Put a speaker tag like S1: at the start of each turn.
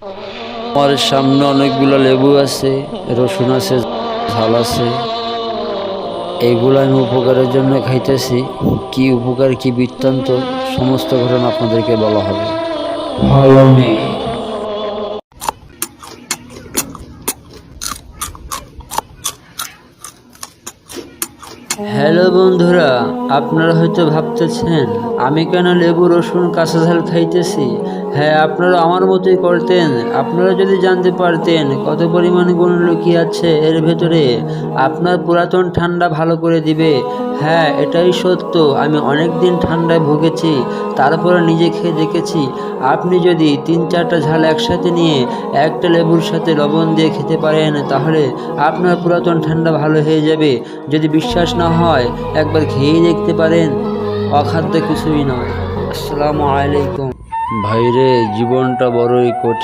S1: আমার সামনে অনেকগুলো লেবু আছে, রসুন আছে, ঝাল আছে। এইগুলো আমি উপকারের জন্য খাইতেছি। কি উপকার, কি বৃত্তান্ত, সমস্ত ঘটনা আপনাদেরকে বলা হবে। ভালো নেই। হ্যালো বন্ধুরা, আপনারা হয়তো ভাবতেছেন আমি কেন লেবু, রসুন, কাঁচা ঝাল খাইতেছি। হ্যাঁ, আপনারা আমার মতোই করতেন। আপনারা যদি জানতে পারতেন কত পরিমাণ গুণ লুকিয়ে আছে এর ভেতরে, আপনার পুরাতন ঠান্ডা ভালো করে দিবে। হ্যাঁ, এটাই সত্য। আমি অনেক দিন ঠান্ডায় ভুগেছি, তারপরে নিজে খেয়ে দেখেছি। আপনি যদি 3-4টা ঝাল একসাথে নিয়ে একটা লেবুর সাথে লবণ দিয়ে খেতে পারেন, তাহলে আপনার পুরাতন ঠান্ডা ভালো হয়ে যাবে। যদি বিশ্বাস না হয়, একবার খেয়েই দেখতে পারেন। অখাদ্য কিছুই নয়। আসসালামু আলাইকুম। ভাইরে, জীবনটা বড়ই কঠিন।